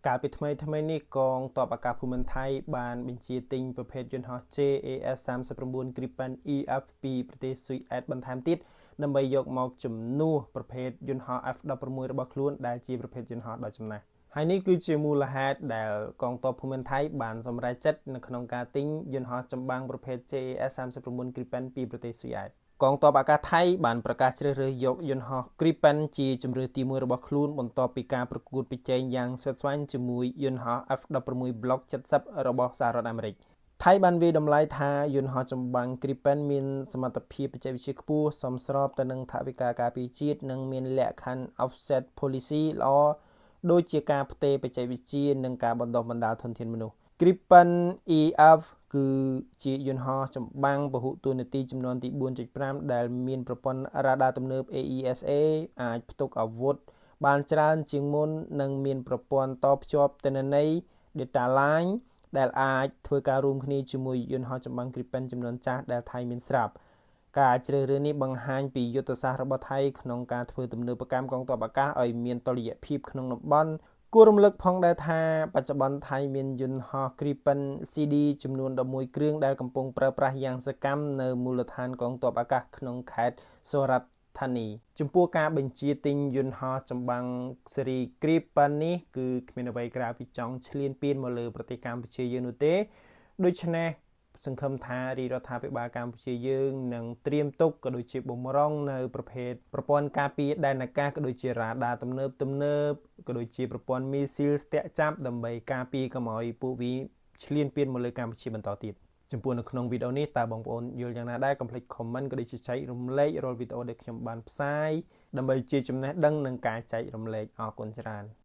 កាលពីថ្មីនេះកងទ័ពអាកាសភូមិន្ទថៃបានបញ្ជាទិញប្រភេទយន្តហោះ JAS 39 Gripen EF ពីប្រទេសស៊ុយអែតបន្ថែមទៀតដើម្បីយកមកជំនួសប្រភេទយន្តហោះ F16 របស់ខ្លួនដែលជាប្រភេទយន្តហោះដ៏ចំណាស់ហើយនេះគឺជាមូលហេតុដែលកងទ័ពភូមិន្ទថៃបានសម្រេចចិត្តនៅក្នុងការទិញយន្តហោះចម្បាំងប្រភេទ JAS 39 Gripen ពីប្រទេសស៊ុយអែតកងទ័ពអាកាសថៃបានប្រកាសជ្រើសរើសយកយន្តហោះ Gripen ជាជម្រើសទី1របស់ខ្លួនបន្ទាប់ពីការប្រកួតប្រជែងយ៉ាងស្វិតស្វាញជាមួយយន្តហោះ F16 Block 70របស់សហរដ្ឋអាមេរិកថៃបានវាយតម្លៃថាយន្តហោះចម្បាំង Gripen មានសមត្ថភាពបច្ចេកវិទ្យាខ្ពស់សមស្របទៅនឹងថវិកាការពារជាតិនិងមានលក្ខខណ្ឌ offset policy ល្អដូចជាការផ្ទេរបច្ចេកវិទ្យានិងការបណ្ដុះបណ្ដាលធនធានមនុស្ស Gripen EF គឺជាយន្តហោះចម្បាំងពហុតួនាទីចំនួនទី 4.5 ដែលមានប្រព័ន្ធរ៉ាដាទំនើប AESA អាចផ្ទុកអាវុធបានច្រើនជាងមុននិងមានប្រព័ន្ធតភ្ជាប់ទិន្នន័យ Data Line ដែលអាចធ្វើការរួមគ្នាជាមួយយន្តហោះចម្បាំង Gripen ចំនួនចាស់ដែលថៃមានស្រាប់ការជ្រើសរើសនេះបង្ហាញពីយុទ្ធសាស្ត្ររបស់ថៃក្នុងការធ្វើទំនើបកម្មកងទ័ពអាកាសឲ្យមានតុល្យភាពក្នុងតំបន់គួររំលឹកផងដែរថាបច្ចុប្បន្នថៃមានយន្តហោះ Gripen CD ចំនួន11គ្រឿងដែលកំពុងប្រើប្រាស់យ៉ាងសកម្មនៅមូលដ្ឋានកងទ័ពអាកាសក្នុងខេត្តសុរតន៍ថានីចំពោះការបញ្ជាទិញយន្តហោះចម្បាំងស៊េរី Gripen នេះគឺគ្មានអ្វីក្រៅពីចង់ឈ្លានពានមកលើប្រទេសកម្ពុជាយើងនោះទេដូច្នេះសង្ឃឹមថារាជរដ្ឋាភិបាលកម្ពុជាយើងនឹងត្រៀមទុកក៏ដូចជាបំរុងនៅប្រភេទប្រព័ន្ធការពារដែនអាកាសក៏ដូចជារ៉ាដាទំនើបក៏ដូចជាប្រព័ន្ធមីស៊ីលស្ទាក់ចាប់ដើម្បីការពារកុំឲ្យពួកវាឈ្លានពានមកលើកម្ពុជាបន្តទៀតចំពោះនៅក្នុងវីដេអូនេះតើបងប្អូនយល់យ៉ាងណាដែរកុំភ្លេច comment ក៏ដូចជាចែករំលែករាល់វីដេអូដែលខ្ញុំបានផ្សាយដើម្បីជាចំណេះដឹងនិងការចែករំលែកអរគុណច្រើន